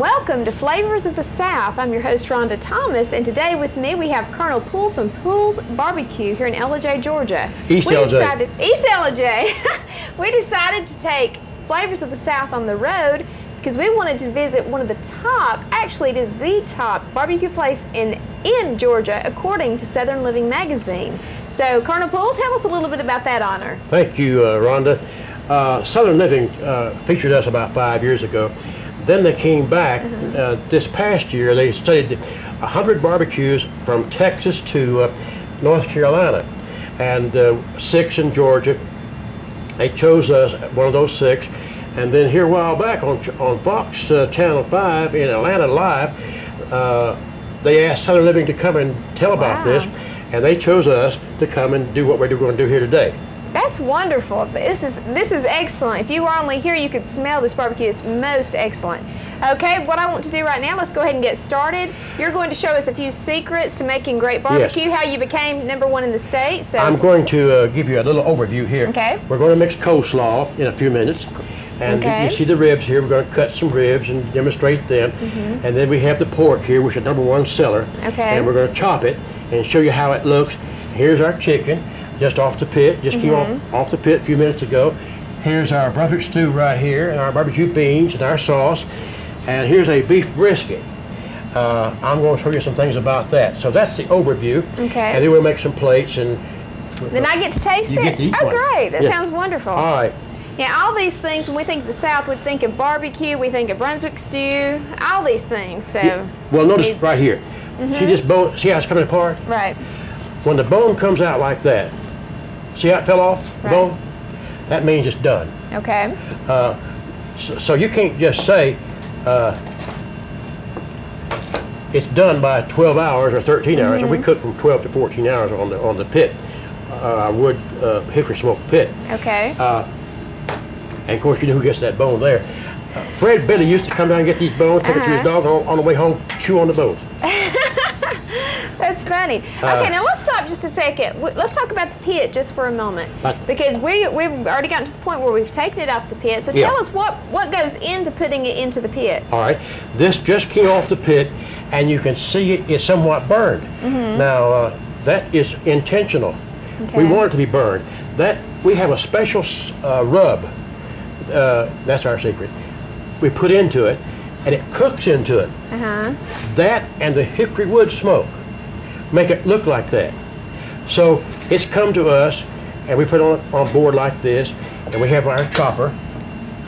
welcome to Flavors of the South. I'm your host, Rhonda Thomas, and today with me we have Colonel Poole from Poole's Barbecue here in LJ, Georgia. East LJ. East LJ. We decided to take Flavors of the South on the road because we wanted to visit one of the top, actually it is the top barbecue place in Georgia according to Southern Living magazine. So Colonel Poole, tell us a little bit about that honor. Thank you, Rhonda. Southern Living featured us about 5 years ago. Then they came back this past year. They studied 100 barbecues from Texas to North Carolina, and 6 in Georgia. They chose us, one of those 6, and then here a while back on Fox Channel 5 in Atlanta Live, they asked Southern Living to come and tell about this, and they chose us to come and do what we're going to do here today. That's wonderful. This is excellent. If you were only here, you could smell this barbecue. It's most excellent. Okay, what I want to do right now, let's go ahead and get started. You're going to show us a few secrets to making great barbecue, how you became #1 in the state. So I'm going to give you a little overview here. Okay. We're going to mix coleslaw in a few minutes. And you see the ribs here. We're going to cut some ribs and demonstrate them. And then we have the pork here, which is #1 seller. Okay. And we're going to chop it and show you how it looks. Here's our chicken. Just off the pit, just came off the pit a few minutes ago. Here's our Brunswick stew right here, and our barbecue beans and our sauce. And here's a beef brisket. I'm going to show you some things about that. So that's the overview. Okay. And then we'll make some plates, and then I get to taste you it. Get to eat one. Great! That sounds wonderful. All right. Yeah, all these things. When we think of the South, we think of barbecue. We think of Brunswick stew. All these things. So. Well, notice right here. See this bone? See how it's coming apart? Right. When the bone comes out like that. See how it fell off the bone? That means it's done. Okay. So you can't just say it's done by 12 hours or 13 hours. And we cook from 12 to 14 hours on the pit, wood hickory smoke pit. Okay. And of course, you know who gets that bone there. Fred Billy used to come down and get these bones, take it to his dog on the way home, chew on the bones. That's funny. Okay, now let's stop just a second. Let's talk about the pit just for a moment. Because we've already gotten to the point where we've taken it off the pit. So tell us what goes into putting it into the pit. All right. This just came off the pit, and you can see it is somewhat burned. Now, that is intentional. We want it to be burned. We have a special rub. That's our secret. We put into it, and it cooks into it. That and the hickory wood smoke make it look like that. So it's come to us, and we put it on board like this, and we have our chopper.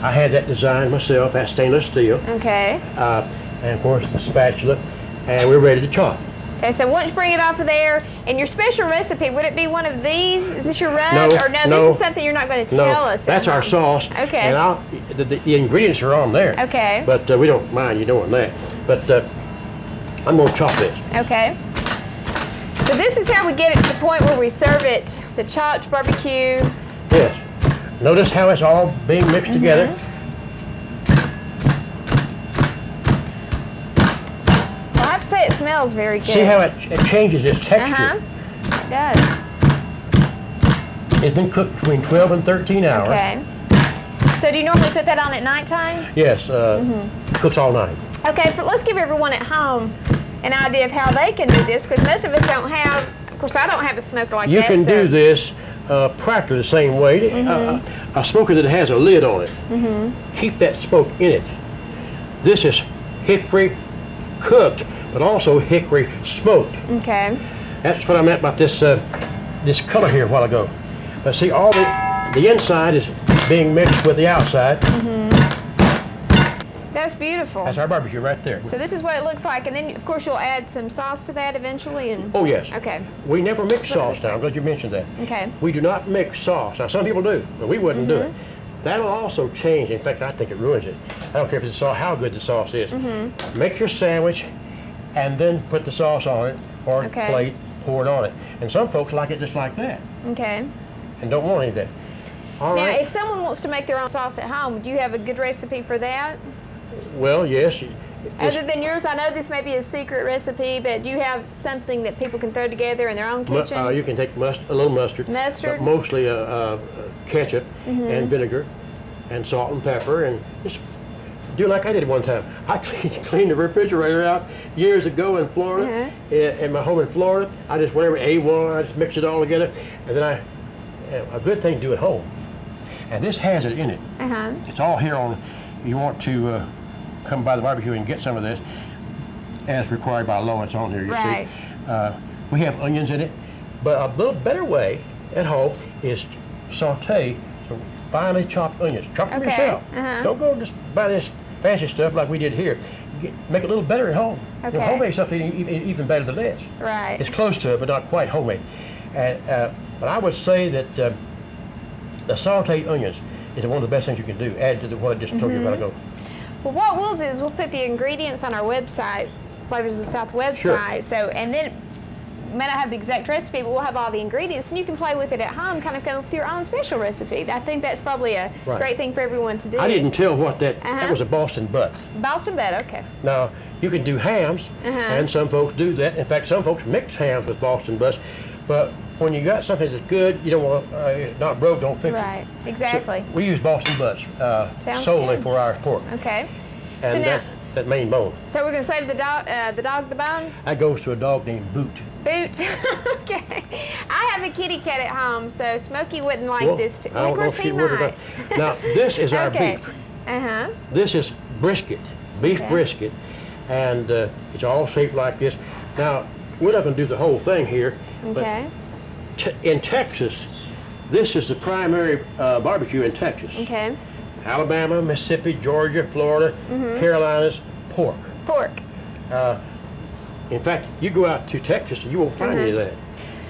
I had that designed myself. That's stainless steel. Okay. And of course the spatula, and we're ready to chop. Okay, so once you bring it off of there, and your special recipe, would it be one of these? Is this your rub? No, or no, this is something you're not going to tell us. That's our sauce. Okay. And the ingredients are on there. Okay. But we don't mind you knowing that. But I'm going to chop this. Okay. So this is how we get it to the point where we serve it, the chopped barbecue. Yes. Notice how it's all being mixed together. Well, I have to say it smells very good. See how it changes its texture? It does. It's been cooked between 12 and 13 hours. Okay. So do you normally put that on at nighttime? Yes. Cooks all night. Okay, let's give everyone at home an idea of how they can do this, because most of us don't have, of course I don't have a smoker like that. You can do this practically the same way. A smoker that has a lid on it. Keep that smoke in it. This is hickory cooked, but also hickory smoked. Okay. That's what I meant about this this color here a while ago. But see, all the inside is being mixed with the outside. That's beautiful. That's our barbecue right there. So this is what it looks like, and then of course you'll add some sauce to that eventually. And oh yes. Okay. We never mix sauce now. I'm glad you mentioned that. Okay. We do not mix sauce. Now some people do, but we wouldn't do it. That'll also change. In fact, I think it ruins it. I don't care if it's how good the sauce is. Make your sandwich, and then put the sauce on it, or plate, pour it on it. And some folks like it just like that. Okay. And don't want any of that. All right. Now, if someone wants to make their own sauce at home, do you have a good recipe for that? Well, yes. Other than yours, I know this may be a secret recipe, but do you have something that people can throw together in their own kitchen? You can take a little mustard. Mustard? But mostly ketchup and vinegar and salt and pepper, and just do like I did one time. I cleaned the refrigerator out years ago in Florida, in my home in Florida. I just whatever A1, I just mix it all together, and then a good thing to do at home. And this has it in it. It's all here on. You want to come by the barbecue and get some of this, as required by law. It's on here. You see. We have onions in it, but a little better way at home is saute some finely chopped onions. Chop them yourself. Don't go just buy this fancy stuff like we did here. Make it a little better at home. You know, homemade stuff is even better than this. Right. It's close to it, but not quite homemade. But I would say that the sauteed onions is one of the best things you can do. Add to what I just told you about ago. Well, what we'll do is we'll put the ingredients on our website, Flavors of the South website. Sure. So, and then may not have the exact recipe, but we'll have all the ingredients, and you can play with it at home, kind of come up with your own special recipe. I think that's probably a great thing for everyone to do. I didn't tell what that was a Boston butt. Boston butt, okay. Now, you can do hams, and some folks do that. In fact, some folks mix hams with Boston butts, but when you got something that's good, you don't want not broke, don't fix it. Right, exactly. So we use Boston butts solely for our pork. Okay. And so now, that main bone. So we're going to save the dog the bone? That goes to a dog named Boot. Boot. Okay. I have a kitty cat at home, so Smokey wouldn't like this too. I don't know if she would or not. Now, this is our beef. This is brisket, beef brisket, and it's all shaped like this. Now, we're not going to do the whole thing here, but in Texas, this is the primary barbecue in Texas. Okay. Alabama, Mississippi, Georgia, Florida, Carolinas, pork. Pork. In fact, you go out to Texas and you won't find any of that.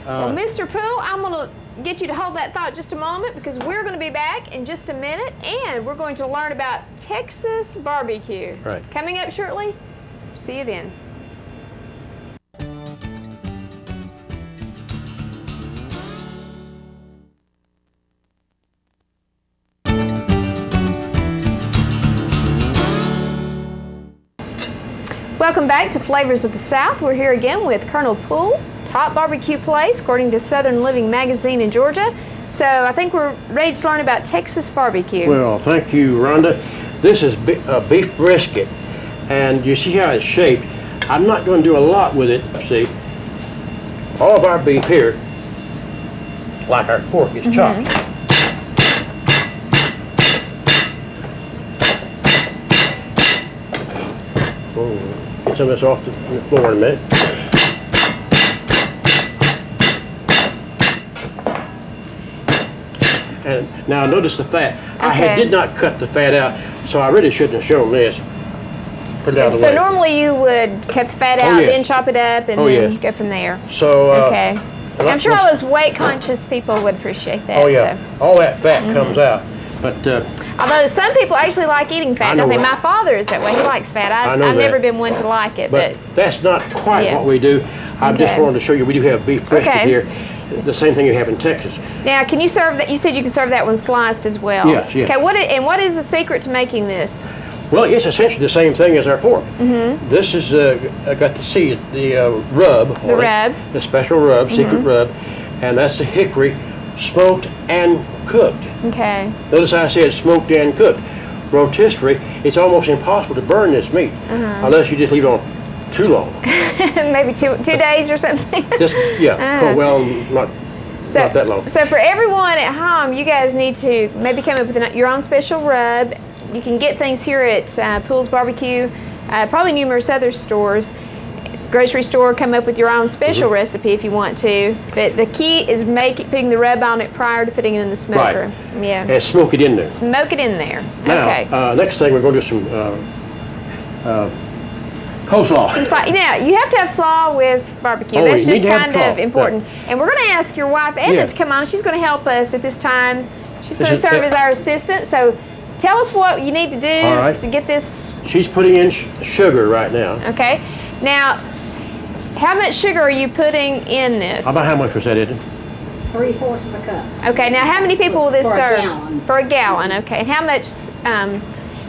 Well, Mr. Poole, I'm going to get you to hold that thought just a moment, because we're going to be back in just a minute, and we're going to learn about Texas barbecue. Right. Coming up shortly. See you then. Welcome back to Flavors of the South. We're here again with Colonel Poole, top barbecue place according to Southern Living magazine in Georgia. So I think we're ready to learn about Texas barbecue. Well, thank you, Rhonda. This is beef brisket, and you see how it's shaped. I'm not going to do a lot with it. See, all of our beef here, like our pork, is chopped. Get some of this off the floor in a minute. And now notice the fat. I did not cut the fat out, so I really shouldn't have shown this. Put it out of the way. So normally you would cut the fat out, then chop it up, and then go from there. So I'm sure all those weight conscious people would appreciate that. Oh yeah, so. All that fat comes out. But although some people actually like eating fat, don't they? My father is that way. He likes fat. I've never been one to like it. But that's not quite what we do. I just wanted to show you we do have beef brisket here. The same thing you have in Texas. Now, can you serve that? You said you can serve that one sliced as well. Yes, yes. Okay, what is the secret to making this? Well, it's essentially the same thing as our pork. This is I got to see the rub. The rub. The special rub, secret rub, and that's the hickory, smoked and cooked. Okay. Notice I said smoked and cooked. Rotisserie, it's almost impossible to burn this meat unless you just leave it on too long. Maybe two days or something. Just well, not that long. So for everyone at home, you guys need to maybe come up with your own special rub. You can get things here at Poole's Barbecue, probably numerous other stores. Grocery store, come up with your own special recipe if you want to. But the key is putting the rub on it prior to putting it in the smoker. Right. Yeah. And smoke it in there. Smoke it in there. Now, next thing we're going to do some coleslaw. Now, you have to have slaw with barbecue. That's just kind of important. Right. And we're going to ask your wife, Edna, to come on. She's going to help us at this time. She's going to serve as our assistant. So tell us what you need to do to get this. She's putting in sugar right now. Okay. Now, how much sugar are you putting in this? About how much was that, Edna? 3/4 of a cup. Okay. Now, how many people will this serve? For a gallon. For a gallon. Okay. And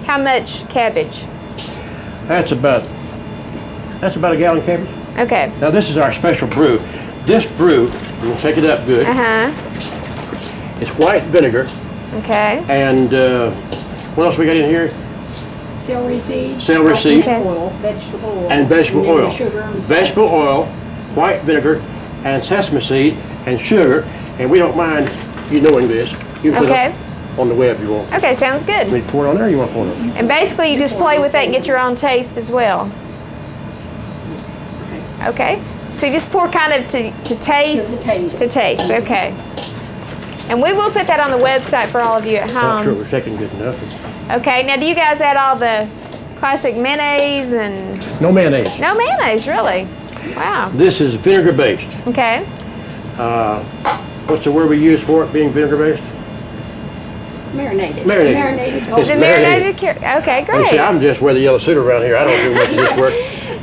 how much cabbage? That's about a gallon cabbage. Okay. Now this is our special brew. This brew, we'll shake it up good. It's white vinegar. Okay. And what else we got in here? Celery seeds. Celery seed. Okay. Oil, vegetable oil. And vegetable then oil. the sugar and salt. Vegetable oil, white vinegar, and sesame seed, and sugar. And we don't mind you knowing this. You can put Okay. it on the web if you want. Okay, sounds good. You pour it on there or you want to pour it on? And basically, you just play with that and get your own taste as well. Okay. Okay. So you just pour kind of to taste. To taste. To taste. Okay. And we will put that on the website for all of you at Not sure home. we're shaking good enough. Okay. Now, do you guys add all the classic mayonnaise and No mayonnaise. no mayonnaise? Really? Wow. This is vinegar based. Okay. What's the word we use for it being vinegar based? Marinated. Marinated. Marinated. It's The marinated. Okay, You great. see, I'm just wear the yellow suit around here. I don't do much of this work.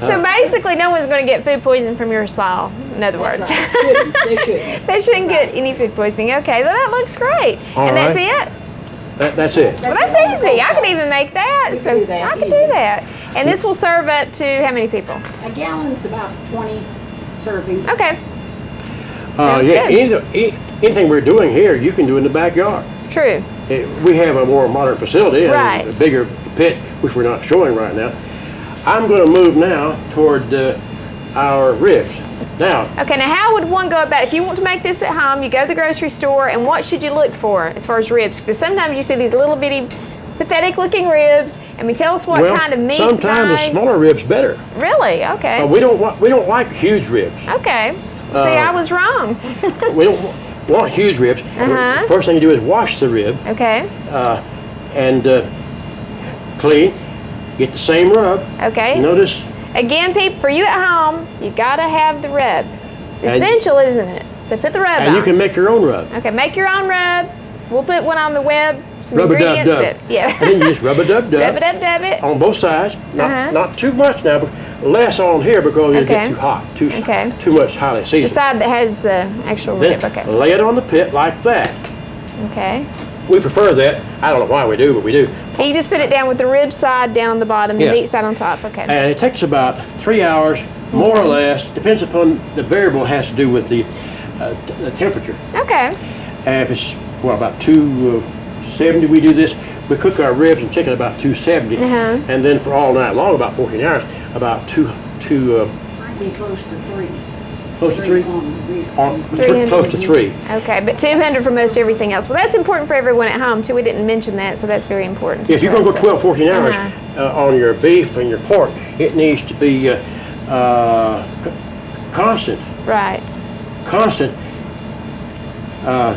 So basically, no one's going to get food poisoning from your style. In other words, That's right. Shouldn't- They should. they shouldn't get any food poisoning. Okay, well, that looks great. All And that's right. it. That's it. Well, that's easy. I can even make that. You So can do that I can easy. do that. And this will serve up to how many people? A gallon's about 20 servings. Okay. Sounds Yeah, good. anything we're doing here, you can do in the backyard. True. We have a more modern facility and Right. a bigger pit, which we're not showing right now. I'm going to move now toward our ribs. Now, Okay, now how would one go about, if you want to make this at home, you go to the grocery store, and what should you look for as far as ribs? Because sometimes you see these little bitty, pathetic looking ribs. I mean, tell us what well, kind of meat to sometimes buy. the smaller ribs better. Really? Okay. We don't like huge ribs. Okay. See, I was wrong. We don't want huge ribs. Uh-huh. First thing you do is wash the rib Okay. and clean. Get the same rub. Okay. Notice. Again, people, for you at home, you gotta have the rub. It's And- essential, isn't it? So put the rub And on. you can make your own rub. Okay, make your own rub. We'll put one on the web. Some Rub-a-dub-dub. ingredients. Yeah. And then you just rub-a-dub-dub. Rub it up, dub it. On both sides. Uh-huh. Not too much now, but less on here because it'll Okay. get too hot. Okay. Too much highly The seasoned. side that has the actual Then rib. Okay. lay it on the pit like that. Okay. We prefer that. I don't know why we do, but we do. Okay, you just put it down with the rib side down on the bottom, the Yes. meat side on top. Okay. And it takes about 3 hours, more or less. Depends upon the variable has to do with the temperature. Okay. And if it's, well, about 270 we do this. We cook our ribs and chicken about 270. Uh-huh. And then for all night long, about 14 hours, about two Might be close to 3. close to 3? On the rib. On, 300. close to 3. Okay, but 200 for most everything else. Well, that's important for everyone at home too. We didn't mention that, so that's very important. If you're going to go 12, 14 hours Uh-huh. on your beef and your pork, it needs to be constant. Right. Constant. Now,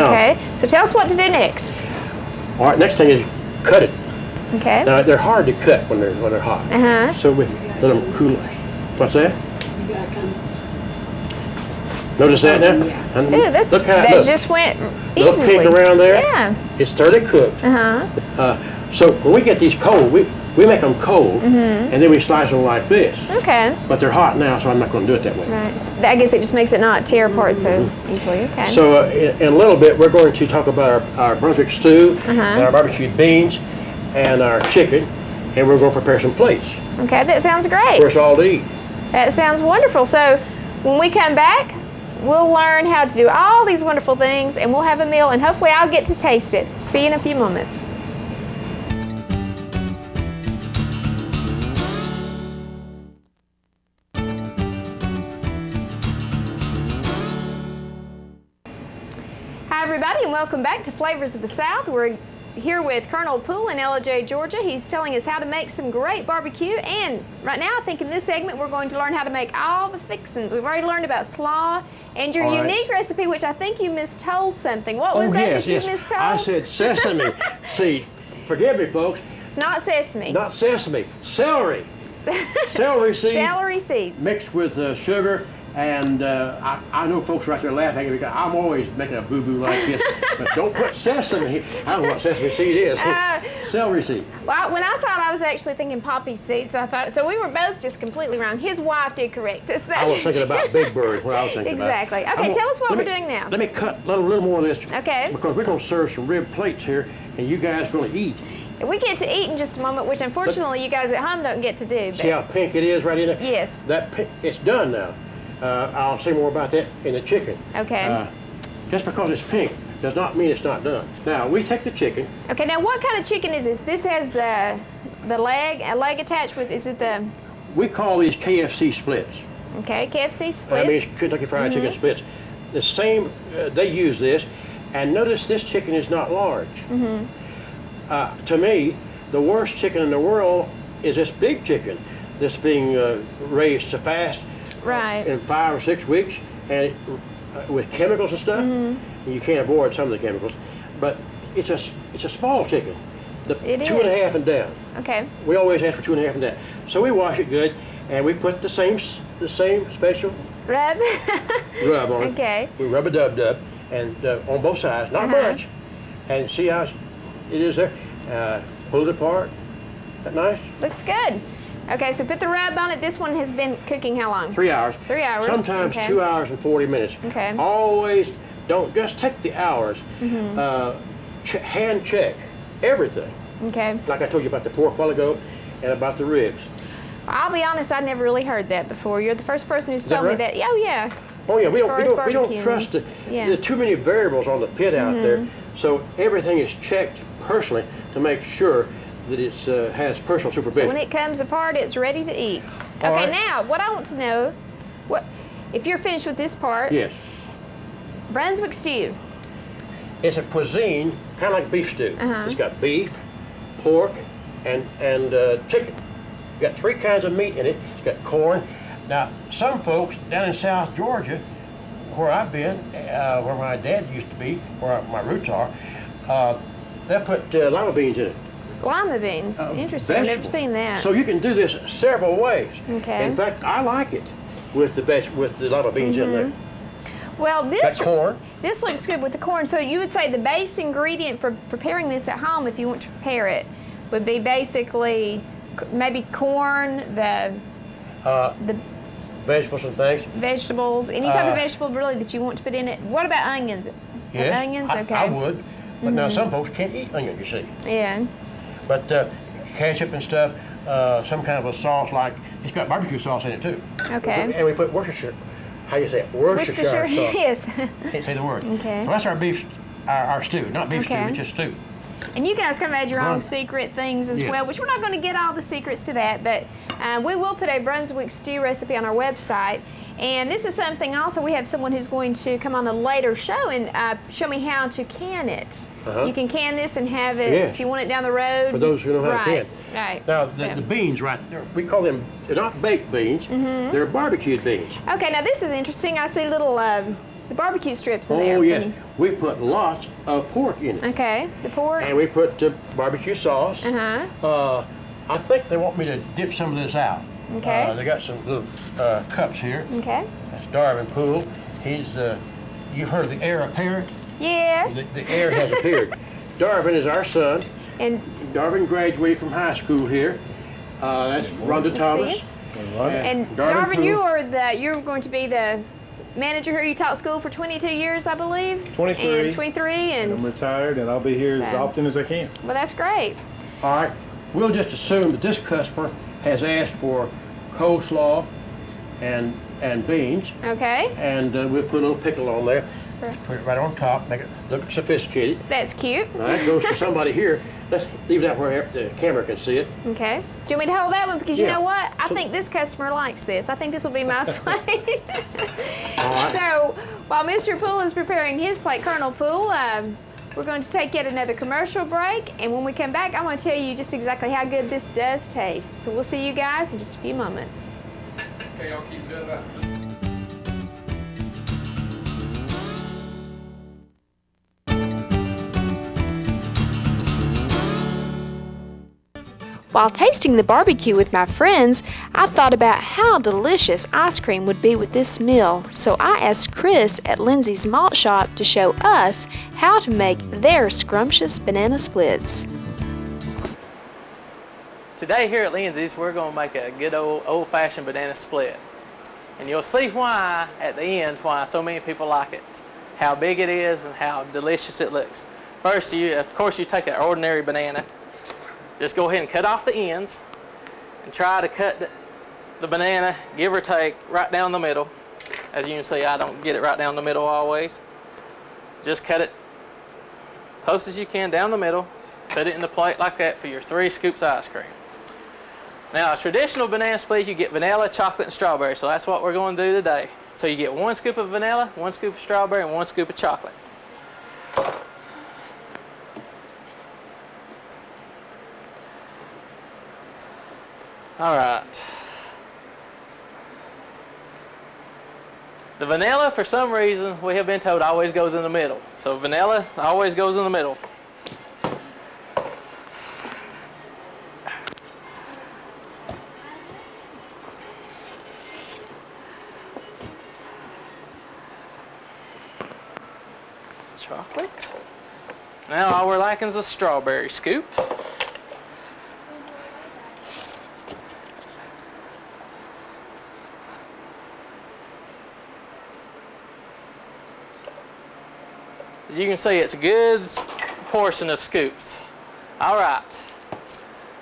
Okay. So tell us what to do next. all right, next thing is cut it. Okay. Now, they're hard to cut when they're hot. Uh-huh. So we let them cool. What's that? You gotta come. Notice that now? Yeah. And Ooh, look how it that looks. just went Little easily. pink around there. Yeah. It's thoroughly cooked. Uh-huh. So when we get these cold, we make them cold, and then we slice them like this. Okay. But they're hot now, so I'm not going to do it that way. Right. So I guess it just makes it not tear apart so easily. Okay. So in a little bit, we're going to talk about our Brunswick stew, and our barbecued beans, and our chicken, and we're going to prepare some plates Okay, that sounds great. for us all to eat. That sounds wonderful. So when we come back, we'll learn how to do all these wonderful things, and we'll have a meal, and hopefully I'll get to taste it. See you in a few moments. Hi, everybody, and welcome back to Flavors of the South. We're here with Colonel Poole in LJ, Georgia. He's telling us how to make some great barbecue, and right now I think in this segment we're going to learn how to make all the fixins. We've already learned about slaw and your All right. unique recipe, which I think you mistold something. What was Oh, that yes, that you yes. mistold? I said sesame seed. Forgive me, folks. It's not sesame. Not sesame. Celery. Celery seed Celery seeds. mixed with sugar. And I know folks right there laughing because I'm always making a boo-boo like this. But don't put sesame. I don't know what sesame seed is. Celery seed. Well, when I saw it, I was actually thinking poppy seeds. So I thought, so we were both just completely wrong. His wife did correct us. I was thinking about Big Bird, what I was thinking Exactly. about. Okay, I'm tell us what let we're me- doing now. Let me cut a little more of this. Okay. Because we're going to serve some rib plates here, and you guys are going to eat. We get to eat in just a moment, which unfortunately you guys at home don't get to do. But See how pink it is right in there? Yes. It's done now. I'll say more about that in the chicken. Okay. Just because it's pink does not mean it's not done. Now, we take the chicken. Okay, now what kind of chicken is this? This has the The leg, a leg attached with, is it the, We call these KFC splits. okay, KFC splits? I mean, it's Kentucky Fried Chicken splits. The same, they use this, and notice this chicken is not large. To me, the worst chicken in the world is this big chicken that's being raised so fast Right. in 5 or 6 weeks, and with chemicals and stuff. And you can't avoid some of the chemicals, but it's a small chicken. It 2.5 and down. Okay. We always ask for 2.5 and down. So we wash it good, and we put the same special Rub? rub on it. Okay. We rub a dub, and on both sides, not much, and see how it is there. Pull it apart. Is that nice? Looks good. Okay, so put the rub on it. This one has been cooking how long? 3 hours. 3 hours. Sometimes okay. 2 hours and 40 minutes. Okay. Always don't just take the hours. Hand check everything. Okay. Like I told you about the pork a while ago, and about the ribs. I'll be honest, I'd never really heard that before. You're the first person who's that told me right? that. Oh yeah. Oh yeah, we As far as don't barbecuing. trust the. Yeah. There's too many variables on the pit out there, so everything is checked personally to make sure that it has personal supervision. So when it comes apart, it's ready to eat. All Okay, right. now what I want to know, what if you're finished with this part? Yes, Brunswick stew. it's a cuisine kind of like beef stew. Uh-huh. It's got beef, pork, and chicken. It's got 3 kinds of meat in it. It's got corn. Now, some folks down in South Georgia, where I've been, where my dad used to be, where my roots are, they'll put lima beans in it. Lima beans. Interesting. I've never Vegetables. seen that. So you can do this several ways. Okay. In fact, I like it with the lima beans in there. Well, Got this corn. this looks good with the corn. So you would say the base ingredient for preparing this at home, if you want to prepare it, would be basically maybe corn, the Vegetables and things. vegetables, any type of vegetable really that you want to put in it. What about onions? Some Yes, onions? Okay. I would. But now some folks can't eat onion, you see. Yeah. But ketchup and stuff, some kind of a sauce like, it's got barbecue sauce in it too. Okay. And we put Worcestershire, how do you say it? Worcestershire sauce. yes. Can't say the word. Okay. So that's our beef, our stew. Not beef stew, Okay. it's just stew. And you guys can add your own Right. secret things as Yes. well, which we're not going to get all the secrets to that, but we will put a Brunswick stew recipe on our website. And this is something also, we have someone who's going to come on a later show and show me how to can it. You can can this and have it Yes. if you want it down the road. For those who know how to can. Right. Now, So- the beans right there, we call them, they're not baked beans, they're barbecued beans. Okay, now this is interesting. I see little the barbecue strips in there. Oh yes, we put lots of pork in it. Okay, the pork. And we put barbecue sauce. Uh-huh. I think they want me to dip some of this out. Okay. They got some little cups here. Okay. That's Darwin Poole. He's, you've heard of the heir apparent? Yes. The heir has appeared. Darwin is our son. And Darwin graduated from high school here. That's Rhonda Thomas. see. And Darwin Darvin, Poole. you're going to be the manager here. You taught school for 22 years, I believe. 23. And 23, and I'm retired, and I'll be here as So- often as I can. well, that's great. All right. We'll just assume that this customer has asked for coleslaw and beans, Okay, and we'll put a little pickle on there. Put it right on top, make it look sophisticated. that's cute. Now that goes to somebody here. Let's leave that where the camera can see it. Okay. Do you want me to hold that one? Because you Yeah. know what? I So- think this customer likes this. I think this will be my plate. All right. So while Mr. Poole is preparing his plate, Colonel Poole, we're going to take yet another commercial break. And when we come back, I want to tell you just exactly how good this does taste. So we'll see you guys in just a few moments. Okay, y'all keep doing that. While tasting the barbecue with my friends, I thought about how delicious ice cream would be with this meal, so I asked Chris at Lindsay's Malt Shop to show us how to make their scrumptious banana splits. Today here at Lindsay's, we're going to make a good old-fashioned banana split. And you'll see why at the end, why so many people like it, how big it is and how delicious it looks. First, of course, you take an ordinary banana. Just go ahead and cut off the ends and try to cut the banana, give or take, right down the middle. As you can see, I don't get it right down the middle always. Just cut it close as you can down the middle. Put it in the plate like that for your 3 scoops of ice cream. Now, a traditional banana split, you get vanilla, chocolate, and strawberry. So that's what we're going to do today. So you get 1 scoop of vanilla, 1 scoop of strawberry, and 1 scoop of chocolate. All right. The vanilla, for some reason, we have been told always goes in the middle. So vanilla always goes in the middle. Chocolate. Now all we're lacking is a strawberry scoop. As you can see, it's a good portion of scoops. All right.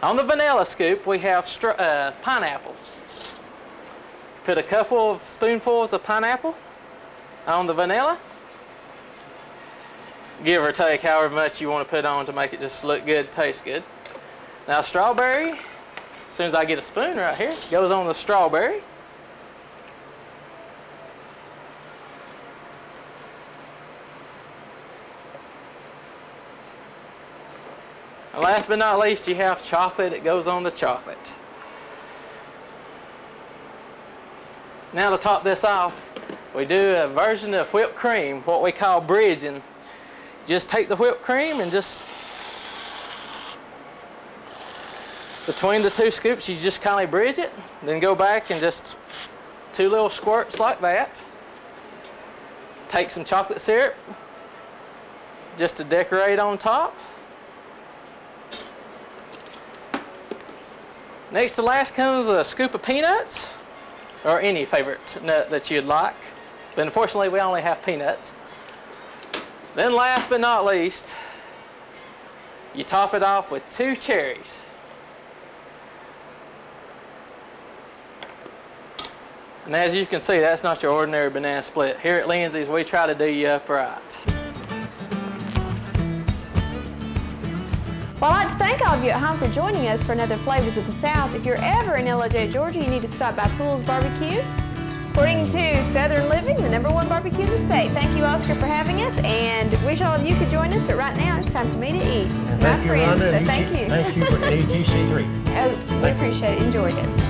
On the vanilla scoop, we have pineapple. Put a couple of spoonfuls of pineapple on the vanilla. Give or take however much you want to put on to make it just look good, taste good. Now strawberry, as soon as I get a spoon right here, goes on the strawberry. And last but not least, you have chocolate that goes on the chocolate. Now to top this off, we do a version of whipped cream, what we call bridging. Just take the whipped cream and just between the 2 scoops, you just kind of bridge it. Then go back and just 2 little squirts like that. Take some chocolate syrup just to decorate on top. Next to last comes a scoop of peanuts, or any favorite nut that you'd like. But unfortunately, we only have peanuts. Then last but not least, you top it off with 2 cherries. And as you can see, that's not your ordinary banana split. Here at Lindsay's, we try to do you up right. Well, I'd like to thank all of you at home for joining us for another Flavors of the South. If you're ever in LJ, Georgia, you need to stop by Poole's Barbecue. According to Southern Living, the #1 barbecue in the state. Thank you, Oscar, for having us, and wish all of you could join us, but right now it's time for me to eat. And My thank you, friends, Rhonda, so and thank you. Thank you for ETC3. Oh, we appreciate it. Enjoyed it.